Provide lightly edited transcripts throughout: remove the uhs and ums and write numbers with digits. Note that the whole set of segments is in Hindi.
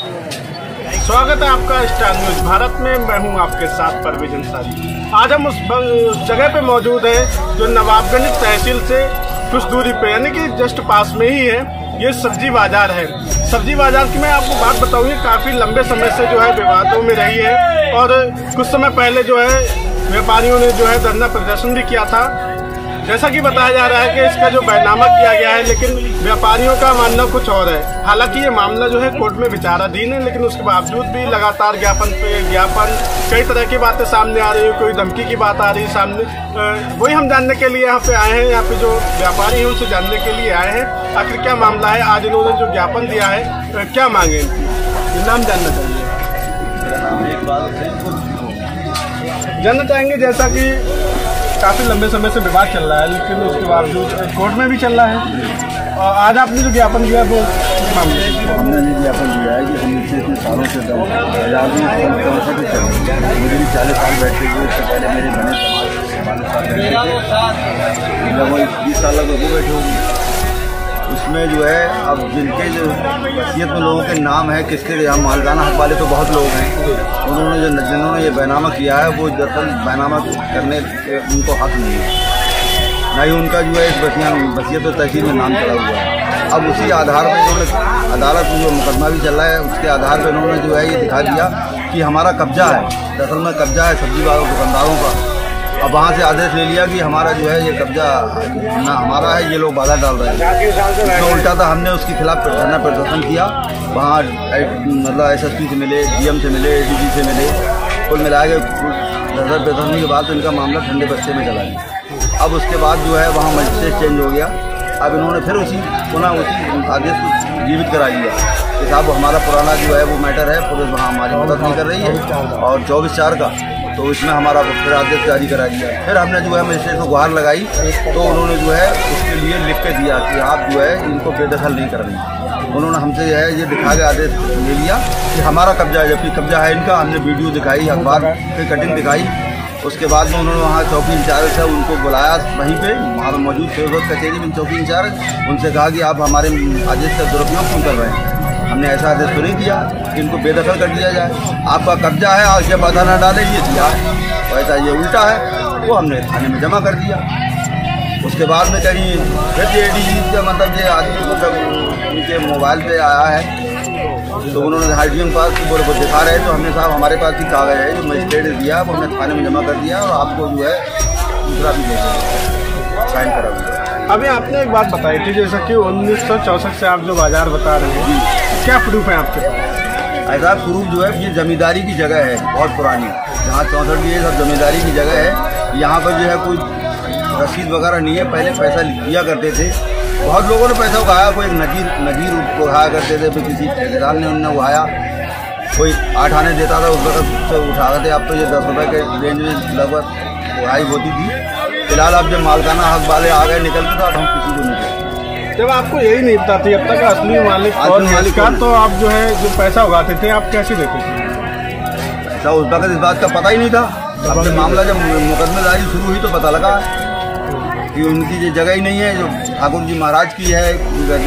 स्वागत है आपका स्टार न्यूज भारत में। मैं हूं आपके साथ परवेज अंसारी। आज हम उस जगह पे मौजूद हैं जो नवाबगंज तहसील से कुछ दूरी पे यानी कि जस्ट पास में ही है। ये सब्जी बाजार है। सब्जी बाजार की मैं आपको बात बताऊँ, काफी लंबे समय से जो है विवादों में रही है और कुछ समय पहले जो है व्यापारियों ने जो है धरना प्रदर्शन भी किया था। जैसा कि बताया जा रहा है कि इसका जो बैनामा किया गया है, लेकिन व्यापारियों का मानना कुछ और है। हालांकि ये मामला जो है कोर्ट में विचाराधीन है, लेकिन उसके बावजूद भी लगातार ज्ञापन पे ज्ञापन, कई तरह की बातें सामने आ रही है। कोई धमकी की बात आ रही है सामने। वही हम जानने के लिए यहाँ पे आए हैं। यहाँ पे जो व्यापारी हैं उनसे जानने के लिए आए हैं आखिर क्या मामला है। आज इन्होंने जो ज्ञापन दिया है क्या मांगे इनकी, नाम जानना चाहिए। जानना चाहेंगे, जैसा कि काफी लंबे समय से विवाद चल रहा है, लेकिन उसके बावजूद कोर्ट में भी चल रहा है। और आज आपने जो ज्ञापन दिया वो हमने ये ज्ञापन दिया है कि हम इतने सालों से बाजार में मुझे भी 40 साल बैठे हुए। इससे पहले मेरे बने समाज लगभग 20 साल लग बैठे होंगे। उसमें जो है अब जिनके जो वसीयत में लोगों के नाम है, किसके यहाँ मालकाना हक वाले तो बहुत लोग हैं। उन्होंने जिन्होंने ये बैनामा किया है वो दरअसल बैनामा करने उनको हक नहीं है, ना ही उनका जो है इस वसीयत और तहसील में नाम चला हुआ है। अब उसी आधार पर इन्होंने अदालत में जो मुकदमा भी चल रहा है उसके आधार पर इन्होंने जो है ये दिखा दिया कि हमारा कब्जा है। दरअसल में कब्जा है सब्जी वालों दुकानदारों का। अब वहाँ से आदेश ले लिया कि हमारा जो है ये कब्जा ना हमारा है, ये लोग बाधा डाल रहे हैं। तो उल्टा था, हमने उसके खिलाफ धरना प्रदर्शन किया। वहाँ मतलब SSP से मिले, DM से मिले, ADG से मिले। कुल मिला के धरना प्रदर्शन के बाद इनका मामला ठंडे बस्ते में चला गया। अब उसके बाद जो है वहाँ मजिस्ट्रेट चेंज हो गया। अब इन्होंने फिर पुनः उसी आदेश को जीवित करा दिया कि साहब हमारा पुराना जो है वो मैटर है, पुलिस वहाँ हमारी मदद नहीं कर रही है। और 24/4 का तो इसमें हमारा फिर आदेश जारी करा दिया। फिर हमने जो है मजिस्ट्रेट को गुहार लगाई तो उन्होंने जो है उसके लिए लिख के दिया कि आप जो है इनको बेदखल नहीं कर रही। उन्होंने हमसे जो है ये दिखा के आदेश ले लिया कि हमारा कब्जा है, जबकि कब्जा है इनका। हमने वीडियो दिखाई, अखबार की कटिंग दिखाई। उसके बाद में उन्होंने वहाँ चौकी इंचार्ज था उनको बुलाया, वहीं पे वहाँ मौजूद सेवक कचहरी में चौकी इंचार्ज, उनसे कहा कि आप हमारे आदेश का दुरुपयोग क्यों कर रहे हैं। हमने ऐसा आदेश तो नहीं दिया कि इनको बेदखल कर दिया जाए। आपका कब्जा है और जब बाधा न डाले ये दिया है, तो ऐसा ये उल्टा है। वो हमने थाने में जमा कर दिया। उसके बाद में कहीं फिर ये ADG का मतलब ये आदमी को जब उनके मोबाइल पे आया है तो उन्होंने RTO के पास बोले को दिखा रहे, तो हमने साहब हमारे पास ही कागज है जो मजिस्ट्रेट ने दिया, वो हमने थाने में जमा कर दिया और आपको जो है दूसरा भी दे साइन करा हुआ। अभी आपने एक बात बताई थी, जैसा कि 1964 से आप जो बाजार बता रहे हैं, क्या प्रूफ है आपके पास? ऐसा प्रूफ जो है ये जमींदारी की जगह है बहुत पुरानी, जहाँ 64 की ये सब जमींदारी की जगह है। यहाँ पर जो है कोई रसीद वगैरह नहीं है। पहले पैसा दिया करते थे, बहुत लोगों ने पैसा उठाया। कोई नजीर उठाया करते थे, फिर किसी ठेकेदार ने उन्हें उठाया, कोई 8 आने देता था उस वक्त से उठाते थे। अब तो ये 10 रुपये के रेंज में लगभग उड़ाई होती थी। फिलहाल अब जब मालकाना हक वाले आ गए निकल के, तो अब हम किसी को नहीं देते। जब आपको यही नहीं पता थी अब तक असली मालिक और मालिक का, तो आप जो है जो पैसा उगाते थे आप कैसे देते थे? ऐसा उस वक्त इस बात का पता ही नहीं था। अब मामला जब मुकदमेदारी शुरू हुई तो पता लगा कि उनकी ये जगह ही नहीं है जो ठाकुर जी महाराज की है,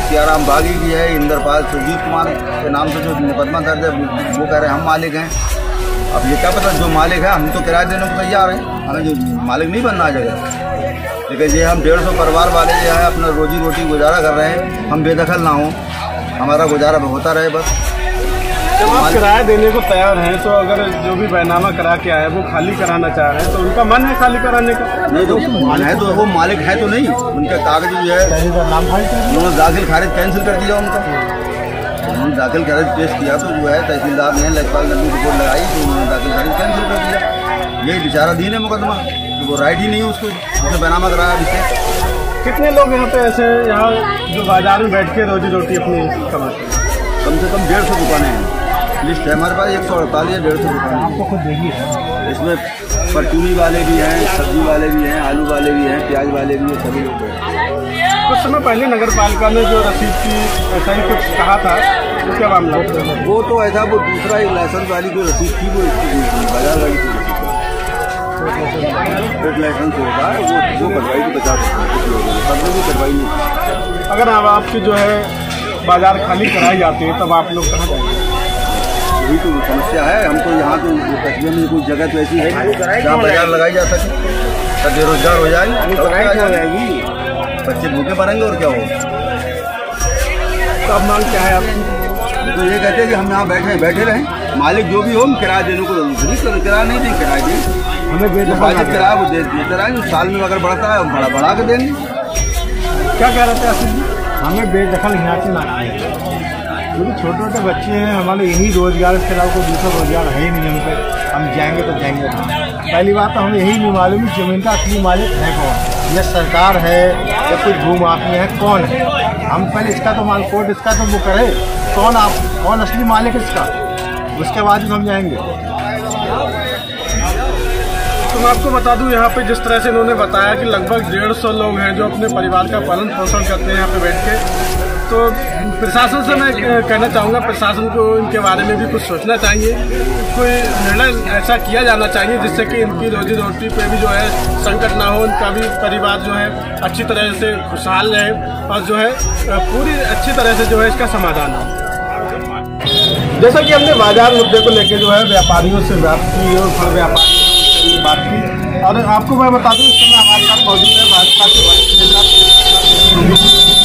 सियाराम बागी की है, इंद्रपाल सुरजीत कुमार के नाम से जो मुकदमा दर्ज है वो कह रहे हैं हम मालिक हैं। अब ये क्या पता जो मालिक है, हम तो किराया देने को तैयार हैं, हमें जो मालिक नहीं बनना जगह। लेकिन ये हम 150 परिवार वाले जो है अपना रोजी रोटी गुजारा कर रहे हैं, हम बेदखल ना हो, हमारा गुजारा होता रहे बस। जब आप किराया देने को तैयार हैं तो अगर जो भी बैनामा करा के आए वो खाली कराना चाह रहे हैं तो उनका मन है खाली कराने का? नहीं, तो मन है तो वो मालिक है तो नहीं। उनके कागज जो है उन्होंने दाखिल खारिज कैंसिल कर दिया उनका। उन्होंने दाखिल खारिज पेश किया तो जो है तहसीलदार ने लेखपाल ने रिपोर्ट लगाई तो उन्होंने दाखिल खारिज कैंसिल कर दिया। यही विचाराधीन है मुकदमा, वो राइट ही नहीं उसको, उसने बैनामा कराया जिससे। कितने लोग यहाँ पे ऐसे यहाँ जो बाजार में बैठ के रोजी रोटी अपनी कमाते हैं? कम से कम 150 दुकानें हैं। लिस्ट है हमारे पास 148 या 150 दुकान आपको खुद देखी है। इसमें परचूनी वाले भी हैं, सब्जी वाले भी हैं, आलू वाले भी हैं, प्याज वाले भी हैं, सभी लोग हैं। कुछ समय पहले नगर पालिका ने जो रसीद की ऐसा ही कुछ कहा था, तो क्या मामला? वो तो ऐसा वो दूसरा एक लाइसेंस वाली जो रसीद थी वो इसकी बाजार वाली की लाइसेंस होता है वो करवाई तो बचा सकते हैं, कुछ लोगों ने सबने भी करवाई नहीं। अगर अब आपकी जो है बाजार खाली कराई जाती है तब आप लोग कहाँ जाएंगे? वही तो समस्या है। हमको यहाँ तो कस्बे में कोई जगह तो ऐसी है जहाँ बाजार लगाई जा सके, तो बेरोजगार हो जाएगी, बच्चे भूखे मरेंगे और क्या हो। तो अब मांग क्या है आपकी? तो ये कहते हैं कि हम यहाँ बैठे रहें, मालिक जो भी हो हम किराया देने को किराया नहीं दें, किराया दें, हमें बेदखल किराया वो देते रहेंगे। साल में अगर बढ़ता है हम बढ़ा के देंगे। क्या कह रहे थे असली? हमें बेदखल यहाँ से ना किया, क्योंकि छोटे छोटे बच्चे हैं, हमारे यही रोजगार, इसके अलावा कोई दूसरा रोजगार है ही नहीं। हम जाएंगे तो जाएंगे। पहली बात तो हमें यही नहीं मालूम जमीन का असली मालिक है कौन, यह सरकार है या कोई भूमाफिया है, कौन है। हम पहले इसका तो कोर्ट इसका तो वो करे, कौन असली मालिक है इसका, उसके बाद हम जाएंगे। तो मैं आपको बता दूं, यहाँ पे जिस तरह से इन्होंने बताया कि लगभग 150 लोग हैं जो अपने परिवार का पालन पोषण करते हैं यहाँ पे बैठ के। तो प्रशासन से मैं कहना चाहूँगा, प्रशासन को इनके बारे में भी कुछ सोचना चाहिए, कोई निर्णय ऐसा किया जाना चाहिए जिससे कि इनकी रोजी रोटी पे भी जो है संकट ना हो, इनका भी परिवार जो है अच्छी तरह से खुशहाल रहे और जो है पूरी अच्छी तरह से जो है इसका समाधान हो। जैसा कि हमने बाजार मुद्दे को लेकर जो है व्यापारियों से बात की और फल व्यापारियों से बात की, और आपको मैं बता दूं इस समय हमारे साथ मौजूद है भाजपा के वरिष्ठ नेता,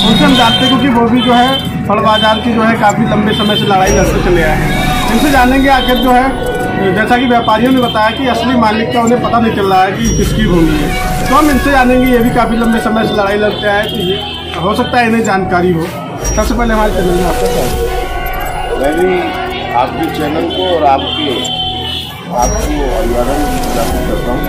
उनसे हम जानते हैं क्योंकि वो भी जो है फल बाजार की जो है काफ़ी लंबे समय से लड़ाई लड़ते चले आए हैं। इनसे जानेंगे आखिर जो है, जैसा कि व्यापारियों ने बताया कि असली मालिक का उन्हें पता नहीं चल रहा है कि किसकी भूमि है, तो हम इनसे जानेंगे। ये भी काफ़ी लंबे समय से लड़ाई लड़ते आए, तो ये हो सकता है इन्हें जानकारी हो। सबसे पहले हमारे चैनल में आपका क्या, मैं भी आपके चैनल को और आपको अभिवादन करता हूँ।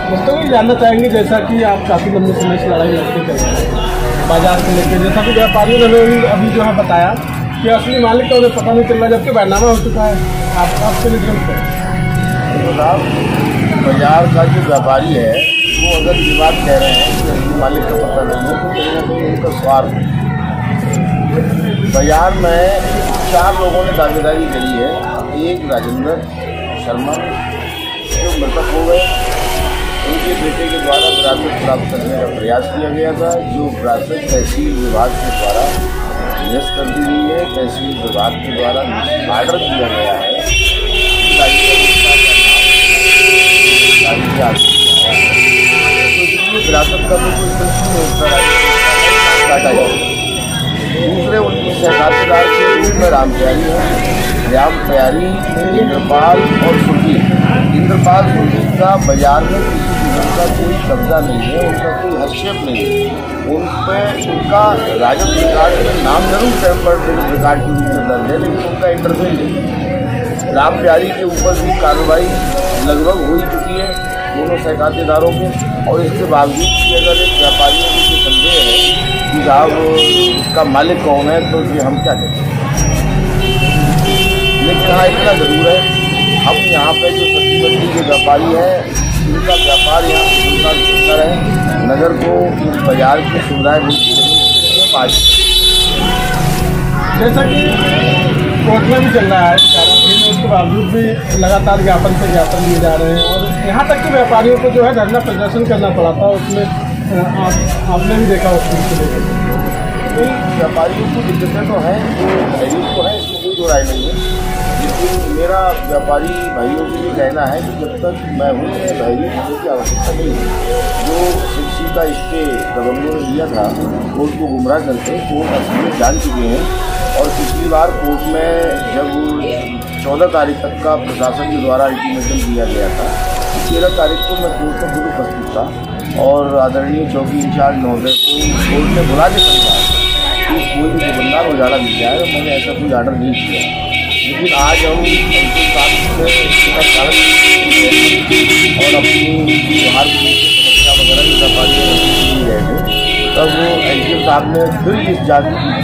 दोस्तों ये जानना चाहेंगे, जैसा कि आप काफ़ी लंबे समय से लड़ाई लड़ते चल रहे हैं बाजार से लेकर, जैसा कि व्यापारियों ने अभी जो है बताया कि असली मालिक का उन्हें पता नहीं चल रहा जबकि बैनामा हो चुका है। आपके लिए बाजार का जो व्यापारी है वो अगर ये बात कह रहे हैं कि असली मालिक का पता नहीं है, तो कहीं ना कहीं उनका स्वार्थ है। बाजार में 4 लोगों ने दावेदारी करी है। एक राजेंद्र शर्मा जो मृतक हो गए, उनके बेटे के द्वारा विरासत प्राप्त करने का प्रयास किया गया था, जो विरासत तहसील विभाग के द्वारा निरस्त कर दी गई है। तहसील विभाग के द्वारा आर्डर दिया गया है, विरासत का तो कोई काटा जाए। दूसरे उनके सहकारीदार के रूप में राम प्यारी है। राम प्यारी, इंद्रपाल और सुरजीत। इंद्रपाल सुरजीत का बाजार में किसी किस्म का कोई कब्जा नहीं है, उनका कोई हस्तक्षेप नहीं है। उन पर उनका राजस्व रिकॉर्ड में नाम जरूर टेम्पर्ड रिकॉर्ड के रूप में दर्ज है, लेकिन उनका इंटरफेयर नहीं। राम प्यारी के ऊपर भी कार्रवाई लगभग हो चुकी है दोनों सहकारीदारों के, और इसके बावजूद भी अगर एक व्यापारियों को संदेह है कि साहब इसका मालिक कौन है, तो ये हम क्या करें। लेकिन हाँ इतना ज़रूर है, हम यहाँ पे जो सब्जी मंडी के व्यापारी हैं उनका व्यापार यहाँ उनका बेहतर है। नगर को इस बाजार की सुविधाएँ मिलती हैं। जैसा कि कोर्ट में भी चल रहा है, उसके बावजूद भी लगातार ज्ञापन से ज्ञापन दिए जा रहे हैं, और यहाँ तक कि व्यापारियों को जो है धरना प्रदर्शन करना पड़ा था। उसमें आपने भी देखा उस चीज़ को लेकर। व्यापारियों को दिक्कतें तो हैं, जो खरीद तो है, इसमें कोई दो राय नहीं है। लेकिन मेरा व्यापारी भाइयों के लिए कहना है कि जब तक मैं हूँ भयभीत होने की आवश्यकता नहीं है। जो शिक्षी का स्टे दबंगों ने लिया था, कोर्ट को गुमराह करके कोर्ट असलियत जान चुके हैं। और पिछली बार कोर्ट में जब 14 तारीख तक का प्रशासन के द्वारा अल्टीमेटम दिया गया था, 13 तारीख को मैं कोर्ट में खुद उपस्थित था और आदरणीय चौकी इंचार्ज महोदय को कोर्ट ने बुला के समझा कि कोई भी दुकानदार उजाड़ा मिल जाए, और मैंने ऐसा कोई आर्डर नहीं किया। लेकिन आज हम उनके साथ और अपनी त्योहार की समस्या वगैरह की व्यापारियों में रहे थे, तब वो एसडीएम साहब ने फिर इस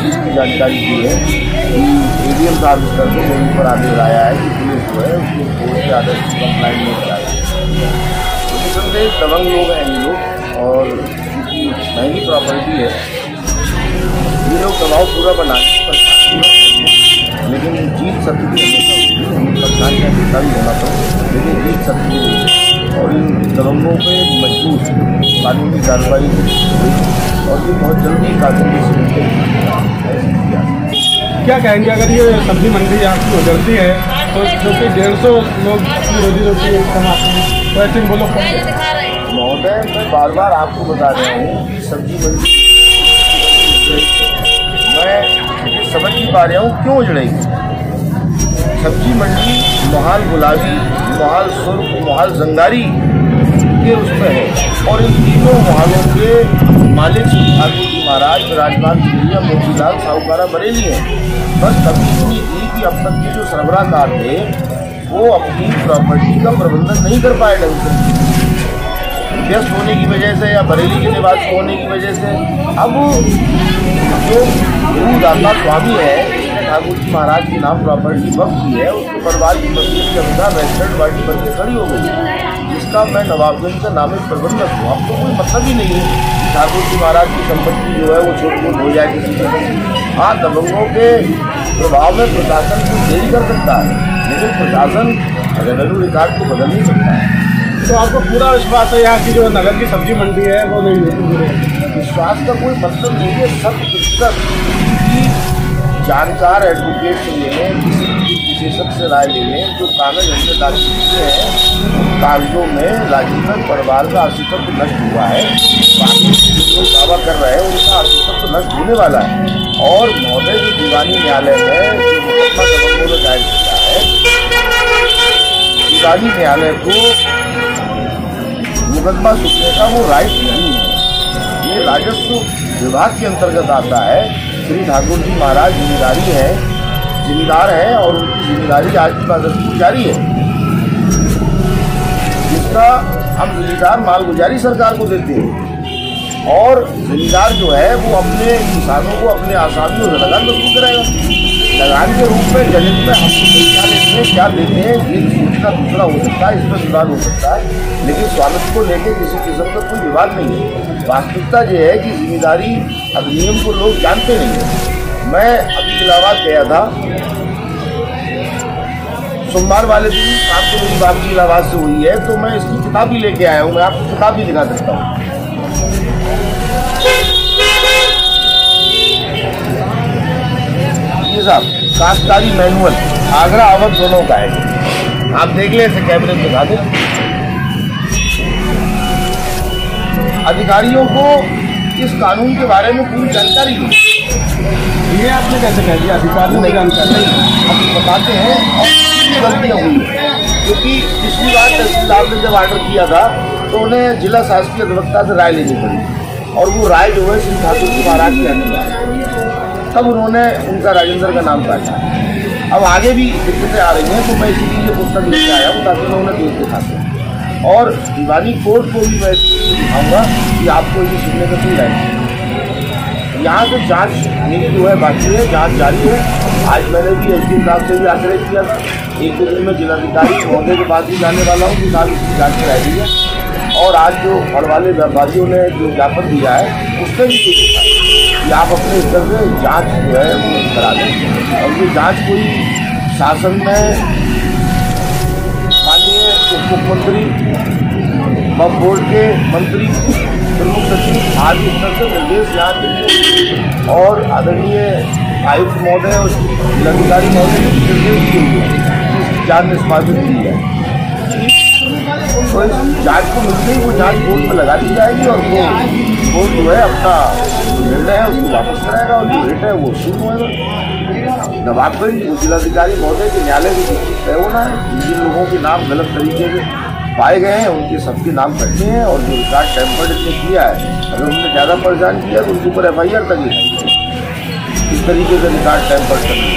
चीज़ की जानकारी दी है कि एडीएम साहब इस तरह से मेरे ऊपर आदेश आया है कि पुलिस जो है उसको कोर्ट के आदेश की कंप्लाइंट नहीं कराया। तो निसंदेह दबंग लोग हैं ये लोग, और उनकी महंगी प्रॉपर्टी है। ये लोग दबाव पूरा बनाने पर, लेकिन जीत सत्य की हमेशा होगी। परेशान या कितना भी होना था, लेकिन जीत सत्य की होगी। और इन दबंगों पे मजबूत कानूनी कार्रवाई हुई, और ये बहुत जल्दी कानूनी से क्या कहेंगे अगर ये सब्जी मंडी आपकी उजड़ती है तो जो कि 150 लोग की रोजी रोटी कमाते हैं, तो ऐसे बोलो महोदय, मैं बार बार आपको बता रहा हूँ कि सब्जी मंडी मैं समझ नहीं पा रहा हूँ क्यों उजड़ेगी। सब्जी मंडी मोहाल गुलाबी, मोहाल सुर्ख, मोहाल जंगारी के उसमें है और इन तीनों मोहालों के मालिक ठाकुर जी महाराज, विराजमान खिलरिया, मोतीलाल, साहूकारा, बरेली हैं। बस कभी इतनी थी कि अब तक के जो सरबराहदार थे वो अपनी प्रॉपर्टी का प्रबंधन नहीं कर पाए ढंग से, व्यस्त होने की वजह से या बरेली के निवासी होने की वजह से। अब जो गुरुदाता स्वामी है, जिसने ठाकुर जी महाराज के नाम प्रॉपर्टी वक्त की है, उसके परिवार की मस्जिद के अनुसार रेजिडेंट पार्टी बन के खड़ी हो गई, जिसका मैं नवाबगंज का नामित प्रबंधक हूँ। अब तो कोई मतलब ही नहीं है ठाकुर जी महाराज की संपत्ति जो है वो छोट मोट हो जाए किसी तरह। हाँ, दबंगों के प्रभाव में प्रशासन कुछ देरी कर सकता है, लेकिन प्रशासन रेवेन्यू रिकॉर्ड को बदल नहीं सकता है। तो आपको पूरा विश्वास है यहाँ की जो नगर की सब्जी मंडी है वो नहीं होती? विश्वास का कोई मतलब नहीं है। 100% की जानकार एडवोकेट से लेने, किसी विशेषज्ञ से राय लेने, जो कागज हमने दाखिल किए हैं, कागजों में राजेंद्र परिवार का अस्तित्व नष्ट हुआ है। बाकी जो दावा कर रहे हैं उनका अस्तित्व नष्ट होने वाला है। और महोदय, जो दीवानी न्यायालय में जो मुकदमा दबंगों ने दायर किया है, दीवानी न्यायालय को मुकदमा सुनने का वो राइट नहीं है। ये राजस्व विभाग के अंतर्गत आता है। श्री ठाकुर जी महाराज जिम्मेदारी है, जिम्मेदार है और उनकी जिम्मेदारी आज भी बदस्तूर जारी है, जिसका हम जिम्मेदार मालगुजारी सरकार को देते हैं। और जिम्मेदार जो है वो अपने किसानों को अपने आसामियों से लगान वसूल करेगा। लगान के रूप में जमीन में हम क्या लेते हैं, क्या देते हैं, ये सूचना दूसरा हो सकता है, इसमें सुधार हो सकता है, लेकिन स्वामित्व को लेकर किसी किस्म का कोई विवाद नहीं है। वास्तविकता ये है कि जिम्मेदारी अधिनियम को लोग जानते नहीं है। मैं अभी इलाहाबाद गया था, सोमवार वाले दिन शाम को मेरी बात की इलाहाबाद से हुई है, तो मैं इसकी किताब भी लेके आया हूँ। मैं आपको किताब भी दिखा सकता हूँ। ये साहब काश्तकारी मैनुअल आगरा अवध दोनों का है, आप देख लें, इसे कैमरे में दिखा दें। अधिकारियों को इस कानून के बारे में पूरी जानकारी नहीं। ये आपने कैसे कह दिया अधिकारियों नहीं जानकारी? हम बताते हैं और गलतियाँ हुई है, क्योंकि पिछली बार तहसीलदार ने जब ऑर्डर किया था तो उन्हें जिला शासकीय अधिवक्ता से राय लेनी पड़ी, और वो राय जो है श्री ठाकुर जी महाराज के अनुसार, तब उन्होंने उनका राजेंद्र का नाम काटा। अब आगे भी दिक्कतें आ रही हैं, तो मैं इसीलिए ये पुस्तक लेके आया हूँ ताकि मैं उन्हें देख दिखा सकूँ। और दीवानी कोर्ट को भी मैं दिखाऊँगा कि आपको ये सुनने का कोई राय नहीं। यहाँ से जाँच मेरी जो है बाकी है, जाँच जारी है। आज मैंने भी एसडीएम साहब से भी आग्रह किया था, 1-2 दिन में जिलाधिकारी महोदय के पास भी जाने वाला हूँ कि साहब इसकी जाँच कराई दी है। और आज जो फल वाले व्यापारियों ने जो ज्ञापन दिया है उससे भी ये देखा कि आप अपने स्तर से जांच जो है वो करा दें। और ये जांच कोई शासन में माननीय उप मुख्यमंत्री, वक्फ बोर्ड के मंत्री, प्रमुख सचिव आदि स्तर से निर्देश यहाँ देंगे और आदरणीय आयुक्त महोदय और जिलाधिकारी महोदय ने निर्देश दिए हुए कि इसकी जांच निष्पादित की जाए। तो इस जांच को मिलते ही वो जांच कोर्ट में लगा दी जाएगी और वो कोर्ट जो है अपना निर्णय है उसको वापस कराएगा और जो रेट है वो शुरू होगा। नवाबगंज जिलाधिकारी महोदय के न्यायालय की दृष्टि तय होना है। जिन लोगों के नाम गलत तरीके से पाए गए हैं उनके सबके नाम कटने हैं, और जो रिकॉर्ड टेम्पर्ड ने किया है, अगर उन्होंने ज़्यादा परेशान किया तो उनके ऊपर FIR तक लिखी। इस तरीके से रिकॉर्ड टेम्पर्ड करना।